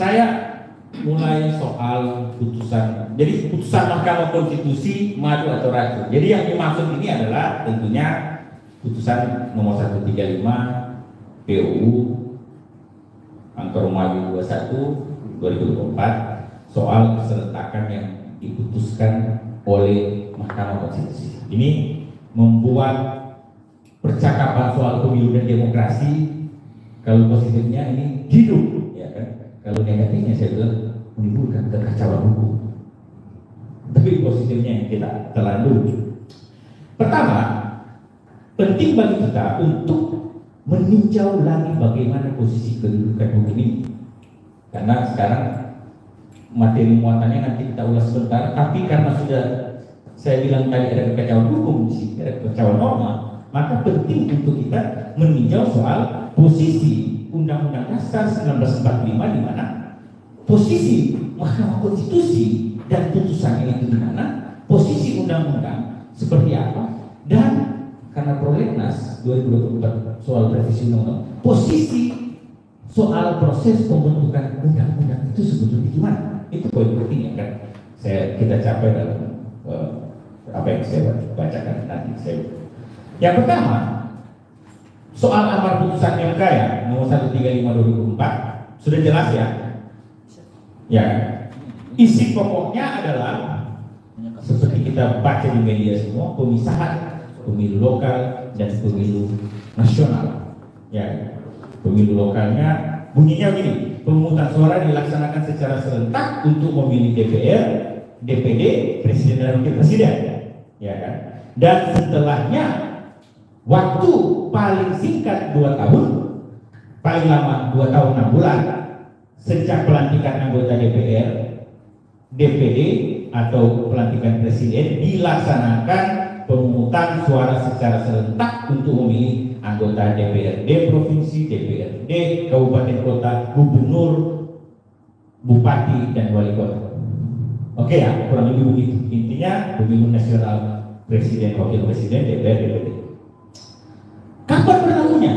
Saya mulai soal putusan. Jadi putusan Mahkamah Konstitusi maju atau ragu. Jadi yang dimaksud ini adalah tentunya putusan nomor 135 PUU angka Romawi 21 2024 soal keserentakan yang diputuskan oleh Mahkamah Konstitusi. Ini membuat percakapan soal pemilu dan demokrasi, kalau positifnya ini hidup, ya kan? Kalau negatifnya saya bilang menimbulkan kekacauan hukum. Tapi positifnya yang kita telan dulu. Pertama, penting bagi kita untuk meninjau lagi bagaimana posisi kedudukan hukum ini. Karena sekarang materi muatannya nanti kita ulas sebentar, tapi karena sudah saya bilang tadi ada kekacauan hukum di sini, ada kekacauan norma, maka penting untuk kita meninjau soal posisi Undang-Undang Dasar 1945 di mana posisi Mahkamah Konstitusi dan putusannya itu di mana, posisi undang-undang seperti apa, dan karena prolegnas 2024 soal revisi undang-undang, posisi soal proses pembentukan undang-undang itu sebetulnya gimana? Itu poin penting yang kan kita capai dalam apa yang saya bacakan nanti. Yang pertama, soal amar putusan MK ya nomor 135/2004 sudah jelas ya. Ya, isi pokoknya adalah seperti kita baca di media semua, pemisahan pemilu lokal dan pemilu nasional. Ya, pemilu lokalnya bunyinya begini: pemungutan suara dilaksanakan secara serentak untuk memilih DPR, DPD, Presiden dan Wakil Presiden. Ya kan? Dan setelahnya waktu paling singkat 2 tahun, paling lama 2 tahun 6 bulan sejak pelantikan anggota DPR, DPD atau pelantikan Presiden dilaksanakan pemungutan suara secara serentak untuk memilih anggota DPRD provinsi, DPRD kabupaten kota, gubernur, bupati dan wali kota. Oke ya, kurang lebih begitu. Intinya pemilu nasional Presiden, Wakil Presiden, DPR, DPD. Kapan berlakunya?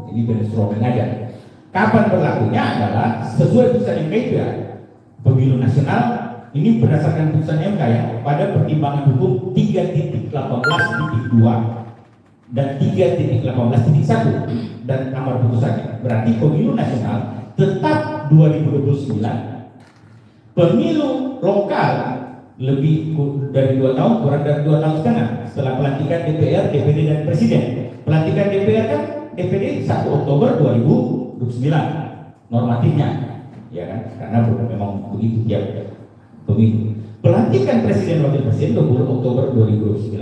Ini brainstorming aja. Kapan berlakunya adalah sesuai putusan MK itu ya. Pemilu nasional ini berdasarkan putusan MK ya, pada pertimbangan hukum 3.18.2 dan 3.18.1 dan amar putusannya. Berarti pemilu nasional tetap 2029. Pemilu lokal lebih dari 2 tahun, kurang dari 2 tahun setengah setelah pelantikan DPR, DPD dan Presiden. Pelantikan DPR kan DPD 1 Oktober 2029 normatifnya, ya kan? Karena memang begitu tiap pemilu. Pelantikan Presiden Wakil Presiden 20 Oktober 2029.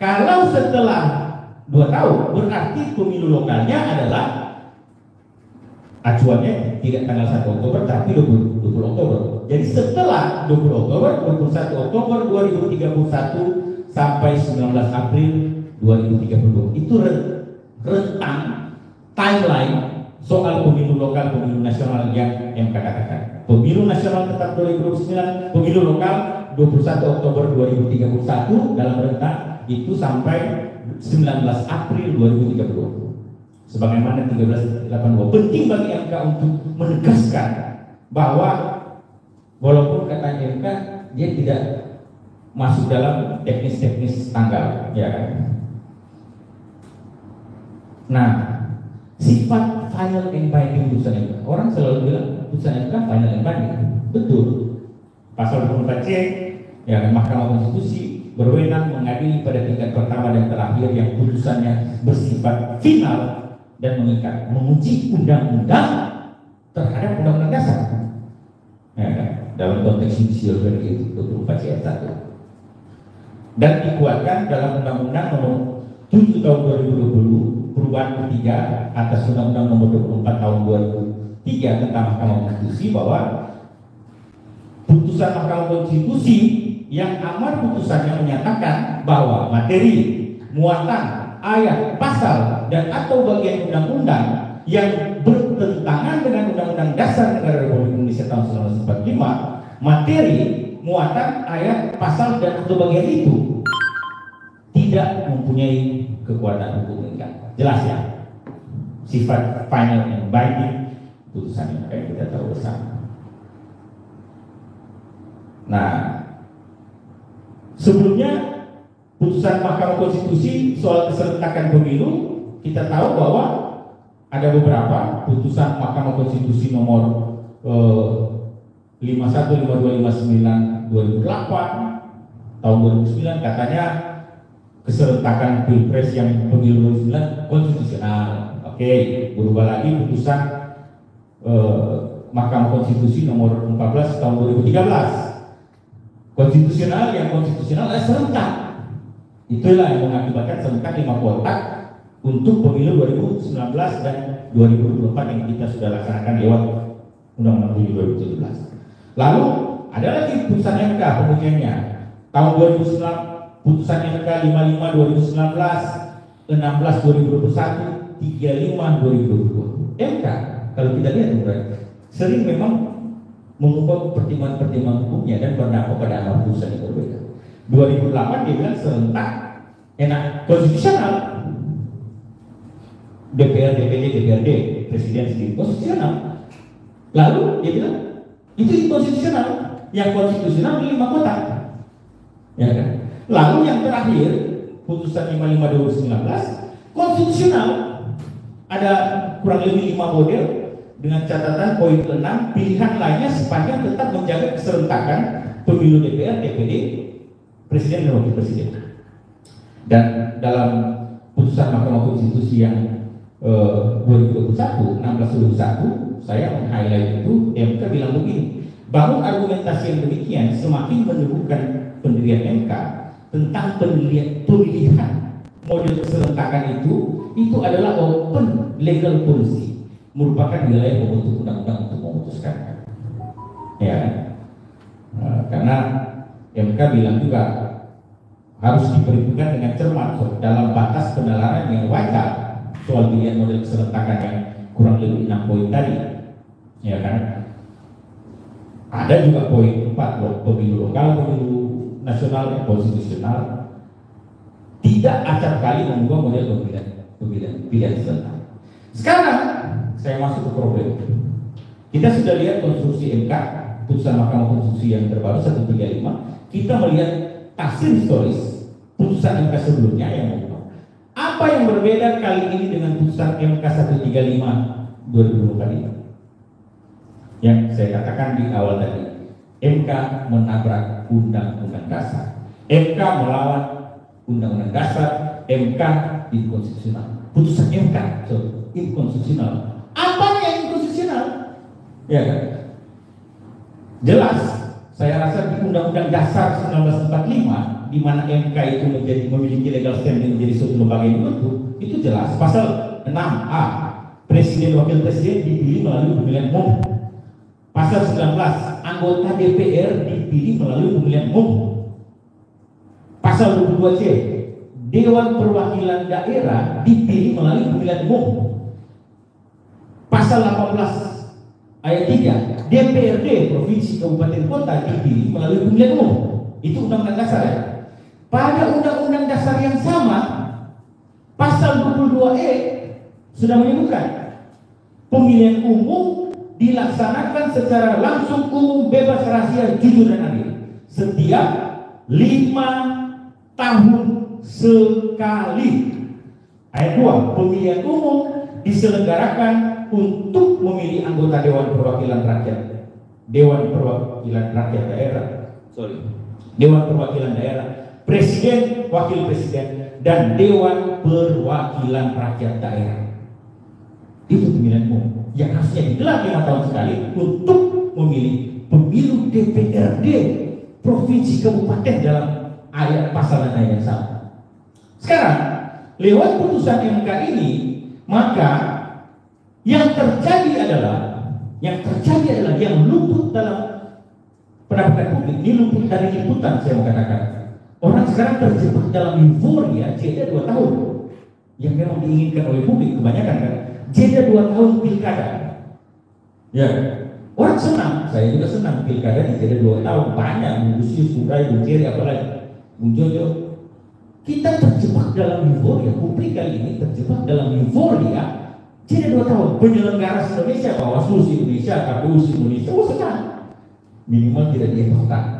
Kalau setelah 2 tahun, berarti pemilu lokalnya adalah acuannya tidak tanggal 1 Oktober tapi 20 Oktober. Jadi setelah 20 Oktober, 21 Oktober 2031 sampai 19 April 2032. Itu rentang timeline soal pemilu lokal, pemilu nasional yang MK katakan. Pemilu nasional tetap 2029, pemilu lokal 21 Oktober 2031 dalam rentang itu sampai 19 April 2032. Sebagaimana 1382. Penting bagi MK untuk menegaskan bahwa walaupun katanya MK dia tidak masuk dalam teknis-teknis tanggal, ya kan? Nah, sifat final and binding putusan MK. Orang selalu bilang putusan MK final and binding. Betul. Pasal 24C ya, Mahkamah Konstitusi berwenang mengadili pada tingkat pertama dan terakhir yang putusannya bersifat final dan mengikat, menguji undang-undang terhadap undang-undang dasar. Ya, kan? Dalam konteks judicial review 24C ayat 1. Dan dikuatkan dalam Undang-Undang Nomor 7 Tahun 2020 perubahan ketiga atas Undang-Undang Nomor 24 Tahun 2003 tentang Mahkamah Konstitusi bahwa putusan Mahkamah Konstitusi yang amar putusannya menyatakan bahwa materi, muatan, ayat, pasal dan atau bagian undang-undang yang bertentangan dengan Undang-Undang Dasar Negara Republik Indonesia tahun 1945, materi, muatan, ayat, pasal dan atau bagian itu tidak mempunyai kekuatan hukum mengikat. Jelas ya, sifat final and binding putusan yang kita tahu bersama. Nah, sebelumnya putusan Mahkamah Konstitusi soal keserentakan pemilu, kita tahu bahwa ada beberapa putusan Mahkamah Konstitusi nomor 51, 52, 59, 2008, tahun 2009 katanya keserentakan pilpres yang pemilu 2009 konstitusional. Oke, berubah lagi putusan Mahkamah Konstitusi nomor 14 tahun 2013 konstitusional, yang konstitusional serentak. Itulah yang mengakibatkan serentak 5 kotak untuk pemilu 2019 dan 2024 yang kita sudah laksanakan lewat Undang-Undang 7 2017. Lalu ada lagi putusan MK pengujiannya tahun 2009, putusan MK 55 2019, 16 2021, 35 2022. MK kalau kita lihat sering memang mengubah pertimbangan-pertimbangan hukumnya dan berdampak pada amal putusan yang berbeda. 2008 dia bilang serentak enak konstitusional, DPR, DPD, DPRD, presiden sendiri konstitusional. Lalu dia bilang itu konstitusional, yang konstitusional 5 kotak, ya kan? Lalu yang terakhir putusan 55 2019 konstitusional, ada kurang lebih 5 model dengan catatan poin ke-6 pilihan lainnya sepanjang tetap menjaga keserentakan pemilu DPR, DPD, presiden dan wakil presiden. Dan dalam putusan Mahkamah Konstitusi yang 2021, 16 2021, saya meng-highlight itu, MK bilang begini, bahwa argumentasi yang demikian semakin meneguhkan pendirian MK tentang pemilihan model keserentakan itu adalah open legal policy, merupakan wilayah pembentuk undang-undang untuk memutuskan. Ya, karena MK bilang juga harus diperhitungkan dengan cermat dalam batas penalaran yang wajar soal pilihan model keserentakan yang kurang lebih 6 poin tadi, ya kan? Ada juga poin 4 pemilu lokal, pemilu nasional, yang konstitusional tidak acap kali mengubah model pilihan serentak. Sekarang saya masuk ke problem. Kita sudah lihat konstruksi MK, putusan Mahkamah Konstitusi yang terbaru 135. Kita melihat tafsir historis putusan MK sebelumnya yang mengubah. Apa yang berbeda kali ini dengan putusan MK 135 2024 ini? Yang saya katakan di awal tadi, MK menabrak Undang-Undang Dasar, MK melawan Undang-Undang Dasar, MK inkonstitusional. Putusan MK inkonstitusional. Apa yang inkonstitusional? Ya kan? Jelas, saya rasa di Undang-Undang Dasar 1945, di mana MK itu memiliki legal standing menjadi suatu lembaga yang dibentuk, itu jelas. Pasal 6A, Presiden Wakil Presiden dipilih melalui pemilihan umum. Pasal 19, anggota DPR dipilih melalui pemilihan umum. Pasal 22C, Dewan Perwakilan Daerah dipilih melalui pemilihan umum. Pasal 18 ayat 3, DPRD provinsi, kabupaten, kota dipilih melalui pemilihan umum. Itu Undang-Undang Dasar ya. Pada Undang-Undang Dasar yang sama, pasal 22E sudah menyebutkan pemilihan umum dilaksanakan secara langsung, umum, bebas, rahasia, jujur dan adil setiap 5 tahun sekali. Ayat 2, pemilihan umum diselenggarakan untuk memilih anggota Dewan Perwakilan Rakyat, Dewan Perwakilan Rakyat Daerah, Dewan Perwakilan Daerah, Presiden, Wakil Presiden, dan Dewan Perwakilan Rakyat Daerah. Itu pemilihan umum yang harusnya digelar 5 tahun sekali untuk memilih pemilu DPRD provinsi, kabupaten dalam ayat pasal dan ayat yang sama. Sekarang lewat putusan MK ini, maka yang terjadi adalah yang luput dalam pendapat publik, ini luput dari liputan. Saya mau katakan, orang sekarang terjebak dalam euforia jeda 2 tahun yang memang diinginkan oleh publik kebanyakan kan. Jeda 2 tahun pilkada, ya orang senang, saya juga senang pilkada di jeda 2 tahun, banyak Lusius, Kurai, Buciri, apalagi Bung Jojo. Kita terjebak dalam euforia, publik kali ini terjebak dalam euforia jeda 2 tahun. Penyelenggara Indonesia, Bawaslu Indonesia, KPU Indonesia, senang, minimal tidak dievaluasi.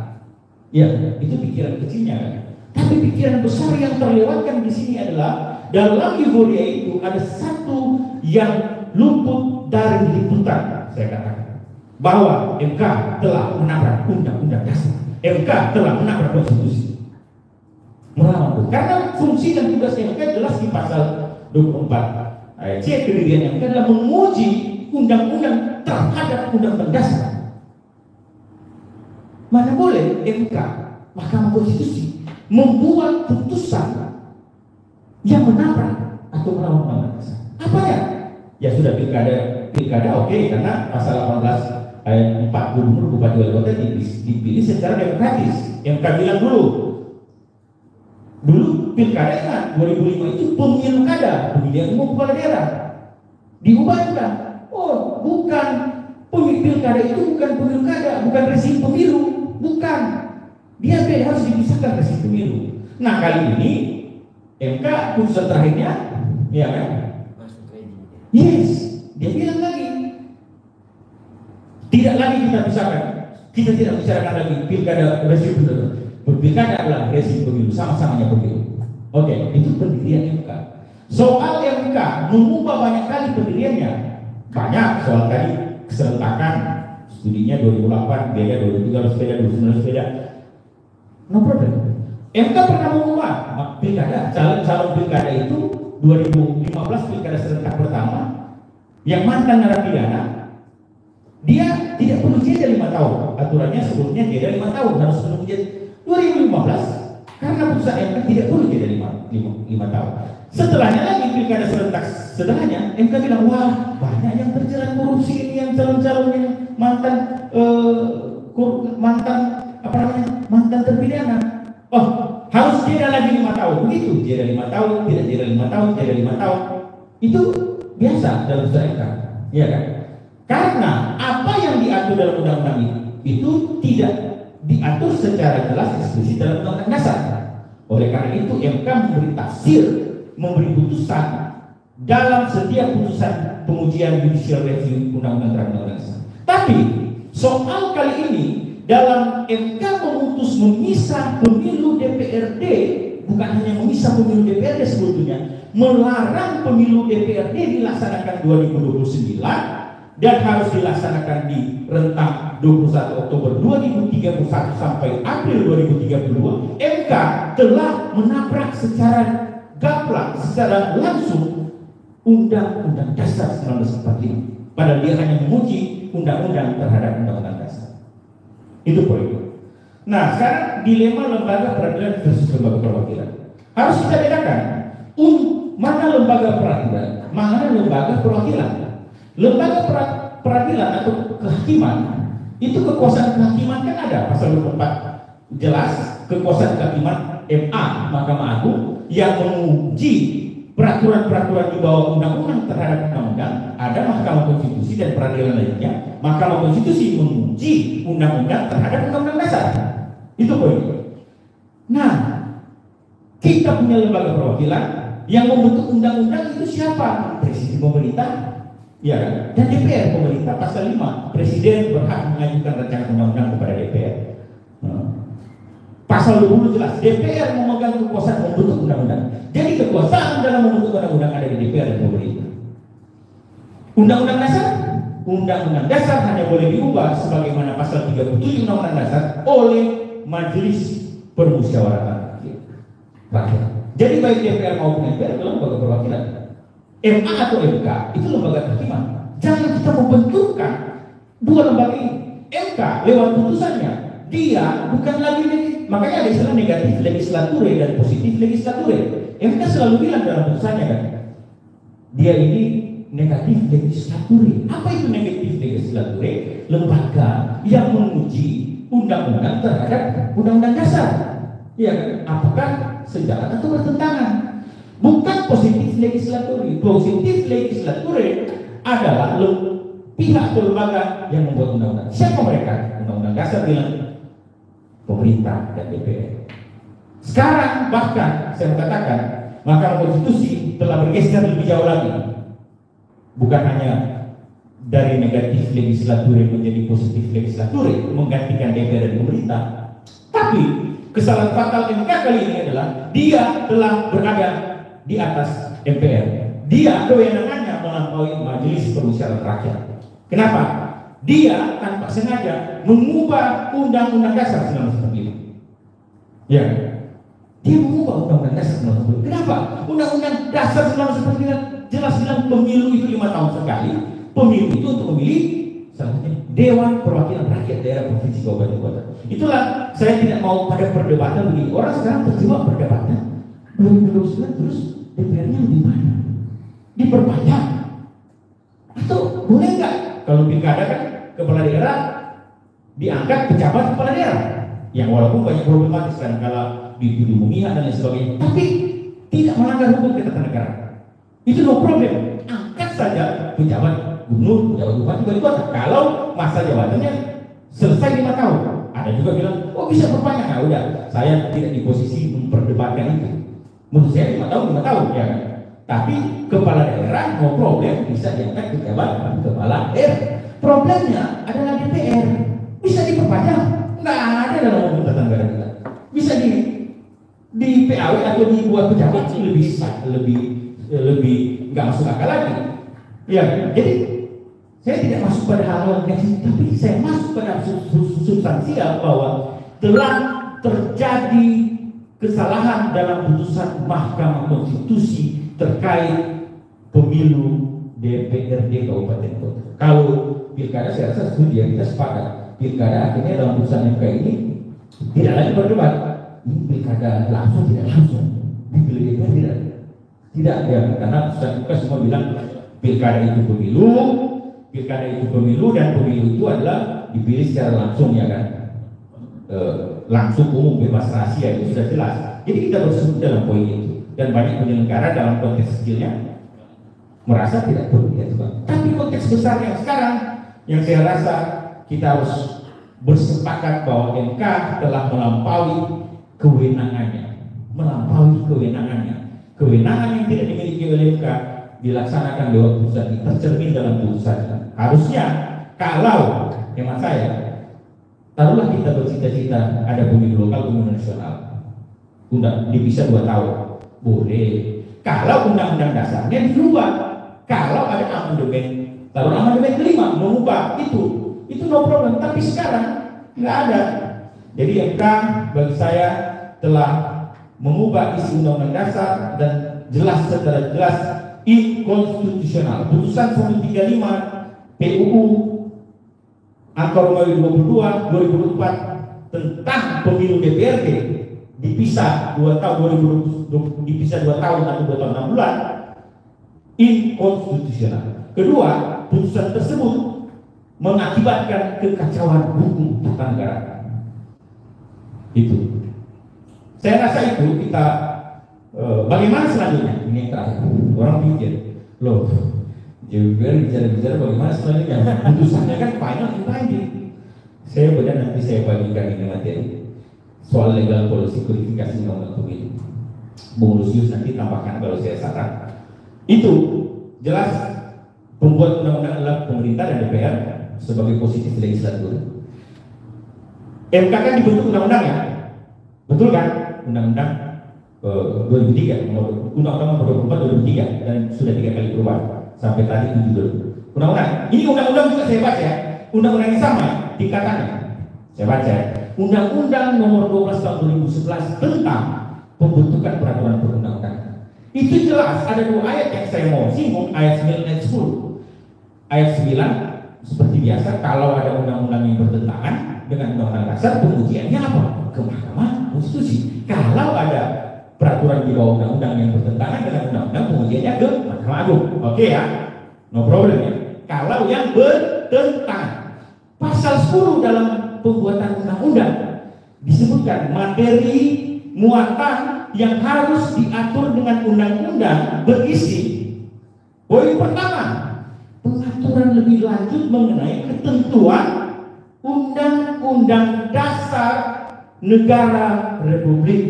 Ya, itu pikiran kecilnya kan. Tapi pikiran besar yang terlewatkan di sini adalah dalam euforia itu ada satu yang luput dari liputan. Saya katakan bahwa MK telah menabrak undang-undang dasar, MK telah menabrak konstitusi, melawan. Karena fungsi dan tugas MK jelas di pasal 24 ayat C, kedirian MK adalah menguji undang-undang terhadap undang-undang dasar. Mana boleh MK, Mahkamah Konstitusi, membuat putusan yang menabrak atau melawan undang-undang dasar. Apa ya? Ya sudah pilkada oke, karena pasal 18 ayat 4 gubernur bupati wali kota dipilih secara demokratis. MK bilang dulu pilkada kan 2005 itu pemilu kada, pemilihan umum kepala daerah diubahkan. Oh, bukan pilkada itu bukan pemilu kada, bukan rezim pemilu, bukan. Dia harus dipisahkan rezim pemilu. Nah kali ini MK putusan terakhirnya, ya kan? Yes, dia bilang lagi tidak lagi kita pisahkan, kita tidak bicarakan lagi pilkada rezim pemilu. Pilkada adalah rezim pemilu, sama-samanya pemilu. Oke, itu pendirian MK. Soal MK mengubah banyak kali pendiriannya. Banyak soal tadi keserentakan, studinya 2008 beda, 2003 harus beda, 2009 beda. No problem. MK pernah mengubah pilkada, calon pilkada itu 2015 pilkada serentak pertama yang mantan narapidana, dia tidak perlu jeda 5 tahun. Aturannya sebelumnya jeda 5 tahun, harus menunggu jeda 2015 karena putusan MK tidak perlu jeda 5 tahun. Setelahnya lagi pilkada serentak setelahnya MK bilang, wah banyak yang terjerat korupsi ini, yang calon-calon yang mantan terpidana. Oh, harus jeda lagi 5 tahun. Begitu, jeda 5 tahun, tidak jeda 5 tahun, jeda 5 tahun. Itu biasa dalam putusan MK, ya kan? Karena apa yang diatur dalam undang-undang itu tidak diatur secara jelas eksplisit dalam undang-undang dasar. Oleh karena itu MK memberi tafsir, memberi putusan dalam setiap putusan pengujian judicial review undang-undang terhadap undang-undang dasar. Tapi soal kali ini dalam MK memutus memisah pemilu DPRD, bukan hanya memisah pemilu DPRD sebetulnya, melarang pemilu DPRD dilaksanakan 2029 dan harus dilaksanakan di rentang 21 Oktober 2031 sampai April 2032. MK telah menabrak secara gamblang, secara langsung Undang-Undang Dasar 1945. Padahal dia hanya menguji undang-undang terhadap undang-undang dasar. Itu poin. Nah, sekarang dilema lembaga peradilan versus lembaga perwakilan. Harus kita bedakan mana lembaga peradilan, mana lembaga perwakilan. Lembaga peradilan atau kehakiman itu kekuasaan kehakiman kan ada pasal 24 jelas kekuasaan kehakiman MA Mahkamah Agung yang menguji peraturan-peraturan di bawah undang-undang terhadap undang-undang. Ada Mahkamah Konstitusi dan peradilan lainnya. Mahkamah Konstitusi menguji undang-undang terhadap undang-undang dasar. Itu poin. Nah, kita punya lembaga perwakilan yang membentuk undang-undang itu siapa? Presiden pemerintah, ya kan? Dan DPR pemerintah pasal 5. Presiden berhak mengajukan rancangan undang-undang kepada DPR. Pasal 20 jelas DPR memegang kekuasaan membentuk undang-undang. Jadi kekuasaan dalam membentuk undang-undang ada di DPR dan pemerintah. Undang-undang dasar hanya boleh diubah sebagaimana pasal 37 Undang-Undang Dasar oleh Majelis Permusyawaratan Rakyat. Jadi baik DPR maupun MPR adalah lembaga perwakilan. MA atau MK itu lembaga kehakiman. Jangan kita membenturkan dua lembaga ini. MK lewat putusannya dia bukan lagi, makanya ada istilah negatif legislature dan positif legislature. MK selalu bilang dalam putusannya kan, dia ini negatif legislature. Apa itu negatif legislature? Lembaga yang menguji undang-undang terhadap undang-undang dasar. Ya kan? Apakah sejalan atau bertentangan? Bukan positif legislature. Positif legislature adalah pihak atau lembaga yang membuat undang-undang. Siapa mereka? Undang-undang dasar bilang pemerintah dan DPR. Sekarang bahkan saya mengatakan Mahkamah Konstitusi telah bergeser lebih jauh lagi. Bukan hanya dari negatif legislature menjadi positif legislature, menggantikan DPR dan pemerintah, tapi kesalahan fatal MK kali ini adalah dia telah berada di atas MPR. Dia kewenangannya melampaui Majelis Permusyawaratan Rakyat. Kenapa? Dia tanpa sengaja mengubah Undang-Undang Dasar 1945. Ya, dia mengubah Undang-Undang Dasar 1945. Kenapa? Undang-Undang Dasar 1945 jelas bilang pemilu itu 5 tahun sekali. Pemilu itu untuk memilih salah satunya Dewan Perwakilan Rakyat Daerah Provinsi Kabupaten Kota. Itulah saya tidak mau pada perdebatan begini. Orang sekarang terjebak perdebatan 2029 terus DPR-nya lebih banyak, diperbanyak. Atau boleh nggak kalau pilkada kan kepala daerah diangkat pejabat kepala daerah yang walaupun banyak problematis kan kalau dituduh memihak dan lain sebagainya, tapi tidak melanggar hukum ketatanegaraan. Itu no problem, angkat saja pejabat gubernur, pejabat bupati, wali kota kalau masa jabatannya selesai 5 tahun. Ada juga bilang, oh bisa perpanjang. Nah udah, saya tidak di posisi memperdebatkan itu. Menurut saya 5 tahun ya kan. Tapi kepala daerah no problem bisa diangkat pejabat kepala daerah. Problemnya adalah DPR bisa diperpanjang, nggak ada dalam hukum tata negara kita. Bisa di PAW atau dibuat pejabat lebih nggak masuk akal lagi. Ya, jadi saya tidak masuk pada hal-hal negatif, tapi saya masuk pada substansial bahwa telah terjadi kesalahan dalam putusan Mahkamah Konstitusi terkait pemilu DPRD Kabupaten Kota. Kalau pilkada saya rasa setuju, kita sepakat. Pilkada akhirnya dalam putusan MK ini tidak lagi berdebat. Ini pilkada langsung tidak langsung, dipilih DPR tidak ya, karena putusan MK semua bilang pilkada itu pemilu dan pemilu itu adalah dipilih secara langsung ya kan. Langsung umum bebas rahasia itu sudah jelas. Jadi kita bersekutu dalam poin itu dan banyak penyelenggara dalam konteks kecilnya merasa tidak perlu diajukan. Tapi konteks besar yang sekarang yang saya rasa kita harus bersepakat bahwa MK telah melampaui kewenangannya, kewenangan yang tidak dimiliki oleh MK dilaksanakan lewat putusan ini, tercermin dalam putusan. Harusnya kalau hemat saya, taruhlah kita bercita-cita ada pemilu lokal, pemilu nasional, dipisah 2 tahun, boleh. Kalau undang-undang dasarnya dirubah, kalau ada amandemen, taruh amandemen kelima mengubah itu no problem. Tapi sekarang nggak ada. Jadi MK bagi saya telah mengubah isi undang-undang dasar dan secara jelas inkonstitusional. Putusan 135 PUU Angka Romawi 22 2004 tentang pemilu DPRD dipisah 2 tahun dipisah 2 tahun atau 2 tahun 6 bulan inkonstitusional. Kedua, putusan tersebut mengakibatkan kekacauan hukum tata negara. Itu. Saya rasa itu kita bagaimana selanjutnya? Ini yang terakhir. Orang pikir, loh, juga bicara bagaimana selanjutnya? Putusannya kan final and binding. Saya benar nanti saya bagikan ini materi soal legal policy kualifikasi undang-undang pemilu. Bung Lusius nanti tambahkan kalau saya saran. Itu jelas pembuat undang-undang adalah pemerintah dan DPR sebagai posisi legislatur. MK kan dibentuk undang-undang ya, betul kan? Undang-undang 2003, undang-undang nomor 24 2003 dan sudah 3 kali perubahan sampai tadi 7 dulu. Undang-undang ini undang-undang juga saya baca ya, undang-undang yang sama tingkatannya. Saya baca undang-undang nomor 12 tahun 2011 tentang pembentukan peraturan perundang-undangan. Itu jelas ada 2 ayat yang saya mau singgung, ayat 9 dan 10. Ayat 9 seperti biasa, kalau ada undang-undang yang bertentangan dengan undang-undang dasar, pengujiannya apa? Ke Mahkamah Konstitusi. Kalau ada peraturan di bawah undang-undang yang bertentangan dengan undang-undang, pengujiannya ke Mahkamah Agung. Oke ya, no problem ya. Kalau yang bertentangan, pasal 10 dalam pembuatan undang-undang disebutkan materi muatan yang harus diatur dengan undang-undang berisi poin pertama, pengaturan lebih lanjut mengenai ketentuan Undang-Undang Dasar Negara Republik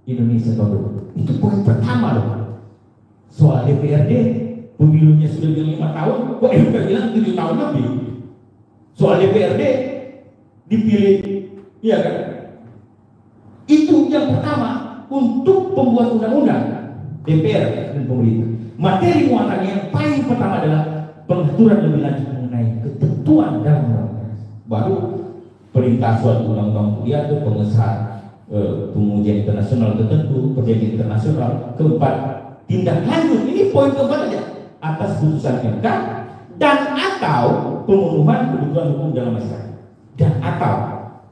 Indonesia tahun 2000. Itu poin pertama loh. Soal DPRD pemilunya sudah 5 tahun, kok MK bilang 7 tahun lebih. Soal DPRD dipilih, iya kan? pembuat undang-undang DPR dan pemerintah. Materi muatannya yang paling pertama adalah pengaturan lebih lanjut mengenai ketentuan dalam undang-undang. Baru perintah suatu undang-undang diatur, pengesahan pengujian internasional tertentu, perjanjian internasional. Keempat, tindak lanjut, ini poin keempat aja, atas putusan MK dan atau pemenuhan kebutuhan hukum dalam masyarakat. Dan atau,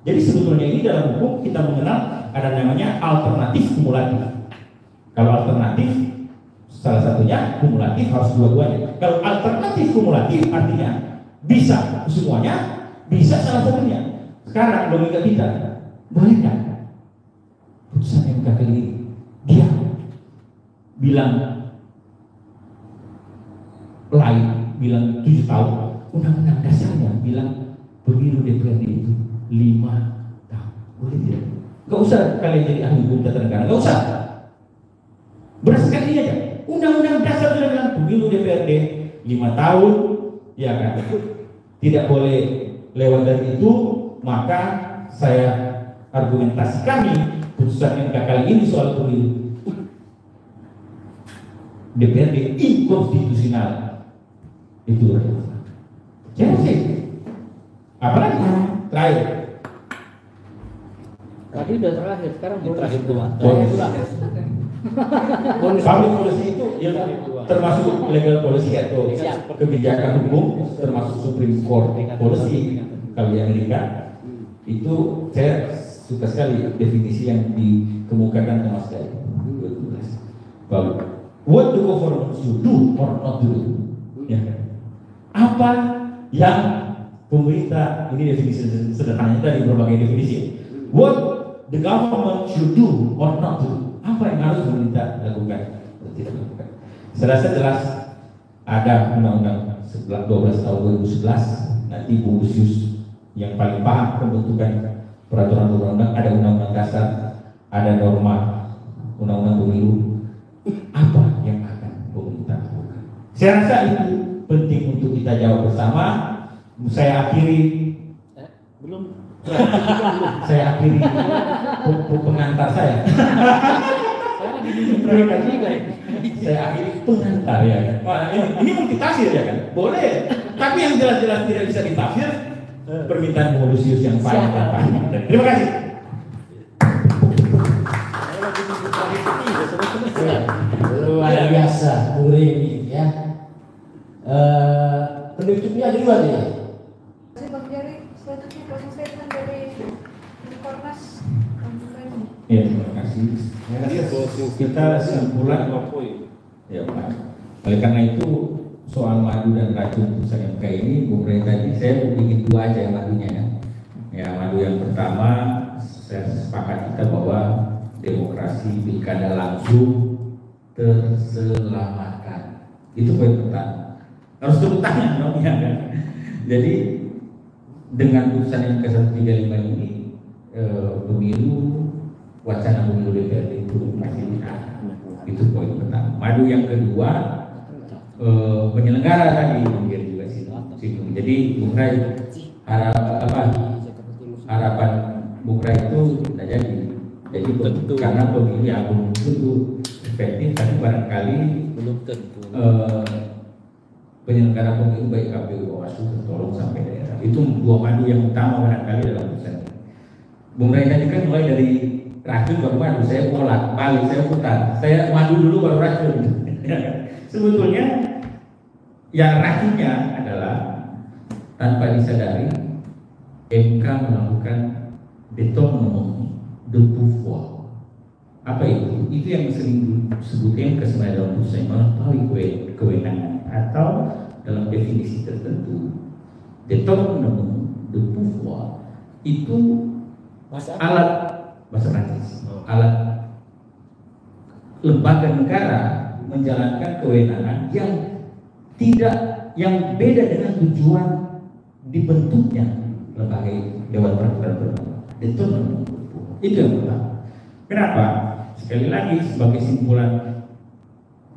jadi sebetulnya ini dalam hukum kita mengenal ada namanya alternatif kumulatif. Kalau alternatif, salah satunya kumulatif harus dua-duanya. Kalau alternatif kumulatif artinya bisa semuanya, bisa salah satunya. Sekarang logika kita, boleh nggak putusan MK kali ini dia bilang lain, bilang 7 tahun, undang-undang dasarnya bilang pemilu DPRD itu 5 tahun, boleh tidak? Nggak usah kalian jadi ahli hukum tata negara, nggak usah. Berdasarkan ini aja, undang-undang dasar sudah bilang pemilu DPRD 5 tahun, ya kan? Tidak boleh lewat dari itu. Maka saya argumentasi kami putusan MK kali ini soal pemilu DPRD inkonstitusional itu. Jadi sih, apalagi terakhir. Tadi udah terakhir, sekarang terakhir dua. Public policy itu ya, termasuk legal policy atau kebijakan hukum, termasuk Supreme Court policy. Kalau yang Amerika itu saya suka sekali definisi yang dikemukakan Thomas Day. Bahwa what the government should do or not do. Ya. Apa yang pemerintah, ini definisi sederhananya dari berbagai definisi. What the government should do or not do. Apa yang harus pemerintah lakukan atau tidak lakukan. Saya rasa jelas ada Undang-Undang 12 tahun 2011. Nanti Bung Lusius yang paling paham pembentukan peraturan undang-undang, ada undang-undang dasar, ada norma undang-undang pemilu. Apa yang akan pemerintah lakukan? Saya rasa itu penting untuk kita jawab bersama. Saya akhiri belum. Saya akhiri pengantar saya. Saya akhiri pengantar ya kan. Wah, ini multitafsir ya kan? Boleh. Tapi yang jelas-jelas tidak bisa ditafsir, permintaan Bung Lusius yang paling tepat. Terima kasih. Luar biasa, Bung Remi ya. Penutupnya ada dua nih. Bang Jari, selanjutnya closing statement dari Kornas. Ya, terima kasih. Kita simpulan ya Pak. Oleh karena itu soal madu dan racun putusan MK ini, Bung Remi tadi saya mau bikin dua aja madunya ya. Ya, madu yang pertama saya sepakat kita bahwa demokrasi pilkada langsung terselamatkan. Itu poin pertama. Harus tepuk tangan dong ya kan. Jadi dengan putusan MK 135 ini pemilu, wacana pemilu DPRD itu masih ditahan. Itu poin pertama. Madu yang kedua, penyelenggara tadi mungkin juga singgung. Jadi Bung Rai harapan Bung Rai itu tidak jadi. Jadi tentu karena pemilu agung itu efektif, tapi barangkali Belum tentu. Penyelenggara pemilu baik KPU Bawaslu tertolong sampai daerah. Itu dua madu yang utama barangkali dalam putusan. Bung Rai tadi kan mulai dari racun baru madu, saya bolak balik, saya putar. Saya madu dulu baru racun. Sebetulnya yang racunnya adalah tanpa disadari MK melakukan détournement de pouvoir. Apa itu? Itu yang sering disebutkan kesemuanya dalam putusan, melampaui kewenangan atau dalam definisi tertentu. Détournement de pouvoir itu alat bahasa Prancis, alat lembaga negara menjalankan kewenangan yang beda dengan tujuan dibentuknya lembaga Dewan Peraturan Perundang-undangan. Itu yang pertama. Kenapa? Sekali lagi sebagai simpulan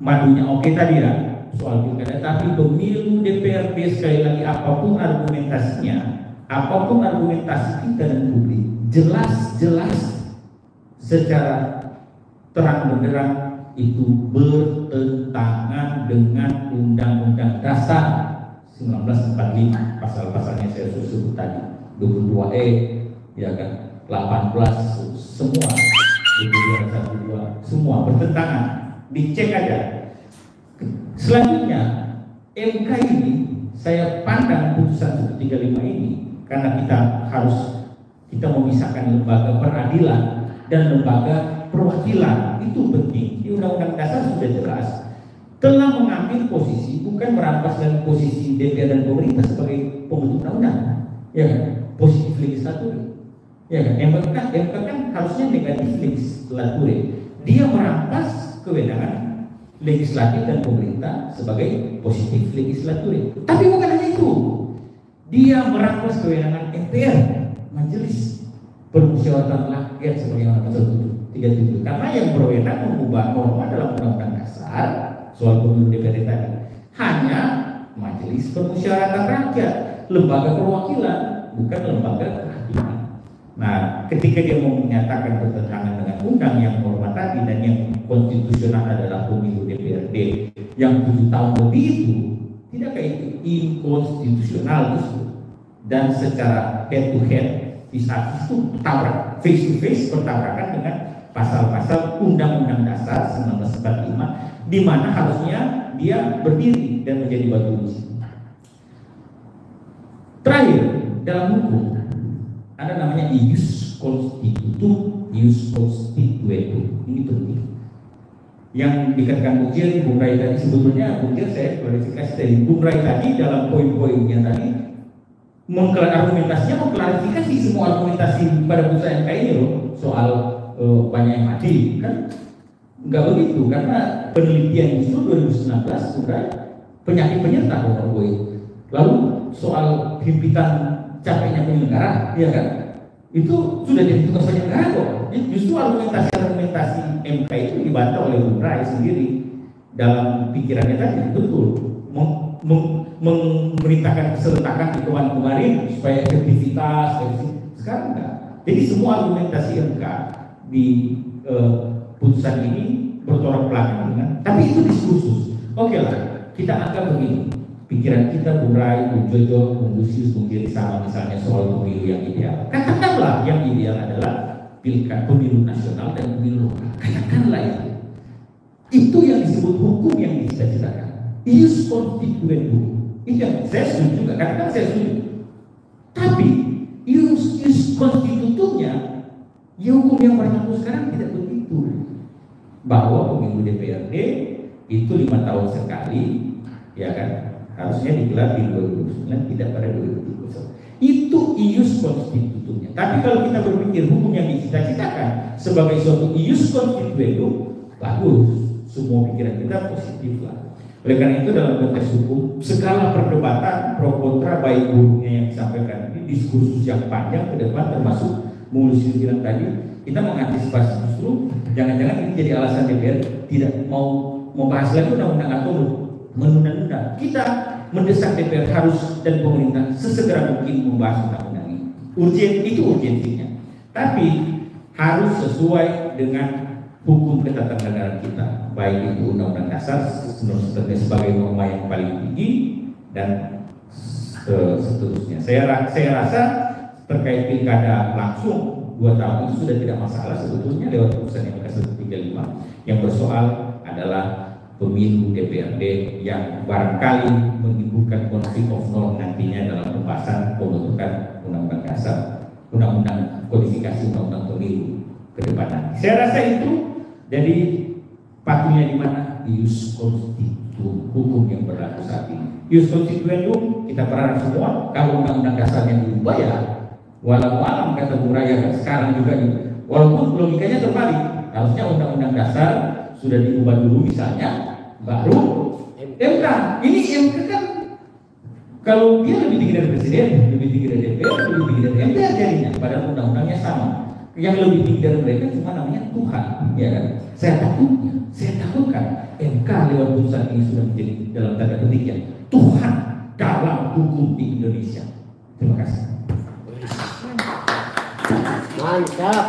madunya oke tadi ya soal pilkada, tapi pemilu DPRD sekali lagi apapun argumentasinya, apapun argumentasi kita dan publik, jelas-jelas secara terang benderang itu bertentangan dengan Undang-Undang Dasar 1945. Pasal-pasalnya saya sebut tadi, 22E, ya kan, 18, semua 22, semua bertentangan. Dicek aja. Selanjutnya MK ini saya pandang putusan 135 ini, karena kita memisahkan lembaga peradilan dan lembaga perwakilan, itu penting. Di Undang-Undang Dasar sudah jelas telah mengambil posisi, bukan merampas dari posisi DPR dan pemerintah sebagai pembentuk undang-undang, ya kan? Positif legislatur, ya kan? MK kan harusnya negatif legislatur. Dia merampas kewenangan legislatif dan pemerintah sebagai positif legislatur. Tapi bukan hanya itu, dia merampas kewenangan MPR, Majelis Permusyawaratan Rakyat, sebagaimana pasal 37. Karena yang berwenang mengubah norma dalam Undang-Undang Dasar soal pemilu DPRD tadi hanya Majelis Permusyawaratan Rakyat, lembaga perwakilan, bukan lembaga kehakiman. Nah, ketika dia mau menyatakan bertentangan dengan undang yang norma tadi dan yang konstitusional adalah pemilu DPRD yang 7 tahun lebih itu, tidakkah itu inkonstitusional justru? Dan secara head to head, vis-a-vis itu tabrak, face to face bertabrakan dengan pasal-pasal Undang-Undang Dasar 1945, di mana harusnya dia berdiri dan menjadi batu uji. Terakhir, dalam hukum ada namanya ius constitutum, ius constituendum. Ini penting. Yang dikatakan Bung Jir, Bung Rai tadi, sebetulnya Bung Jir saya klarifikasi dari Bung Rai tadi dalam poin-poinnya tadi argumentasinya mengklarifikasi semua argumentasi pada putusan MK ini loh, soal banyak yang mati kan nggak begitu, karena penelitian justru 2019 Bung Rai penyakit penyerta nomor poin. Lalu soal himpitan capeknya penyelenggara, ya kan? Itu sudah jadi tugas penyelenggara kok. Justru argumentasi MK itu dibantah oleh Bung Rai sendiri dalam pikirannya tadi, betul. Memerintahkan keserentakan di kemarin supaya efektivitas, sekarang enggak. Jadi semua argumentasi MK di putusan ini bertolak belakang dengan, tapi itu diskursus. Oke lah, kita anggap begini. Pikiran kita, Bung Rai, Bung Jojo, Bung Lusius, Bung Giri sama misalnya soal pemilu yang ideal. Katakanlah yang ideal adalah pemilu nasional dan pemilu lokal. Katakanlah itu. Itu yang disebut hukum yang dicita-citakan. Ius constituendum. Itu yang saya setuju juga, katakan saya setuju. Tapi ius constitutumnya, ya hukum yang berlaku sekarang tidak begitu. Bahwa pemilu DPRD itu 5 tahun sekali, ya kan? Harusnya digelar di 2009, tidak pada 2021. Itu ius constitutumnya. Tapi kalau kita berpikir hukum yang dicita-citakan sebagai suatu ius constituendum, bagus. Semua pikiran kita positif lah. Oleh karena itu dalam konteks hukum, segala perdebatan pro kontra baik buruknya yang disampaikan ini diskursus yang panjang ke depan, termasuk Lusius bilang tadi, kita mengantisipasi justru jangan-jangan ini jadi alasan DPR tidak mau membahas lagi undang-undang atau menunda-nunda. Kita mendesak DPR harus dan pemerintah sesegera mungkin membahas undang-undang ini. Urgen itu urgensinya. Tapi harus sesuai dengan hukum ketatanegaraan kita, baik itu Undang-Undang Dasar sebagai norma yang paling tinggi dan seterusnya. Saya rasa terkait pilkada langsung 2 tahun itu sudah tidak masalah sebetulnya lewat putusan MK 135. Yang bersoal adalah pemilu DPRD yang barangkali menimbulkan konflik of norm nantinya dalam pembahasan pembentukan Undang-Undang Dasar, Undang-Undang kodifikasi Undang-Undang Pemilu ke depan. Saya rasa itu jadi patungnya di mana? Ius constitutum, hukum yang berlaku saat ini. Ius constituendum kita berharap semua kalau Undang-Undang Dasarnya diubah ya walau alam kata Bung Raya kan sekarang juga ini. Walaupun logikanya terbalik, harusnya Undang-Undang Dasar sudah diubah dulu misalnya, baru MK. Ini MK kan kalau dia lebih tinggi dari presiden, lebih tinggi dari DPR, lebih tinggi dari MPR jadinya, padahal undang-undangnya sama. Yang lebih tinggi dari mereka cuma namanya Tuhan, ya kan? Saya takutkan MK lewat putusan ini sudah menjadi dalam tanda petik ya Tuhan dalam hukum di Indonesia. Terima kasih. Mantap.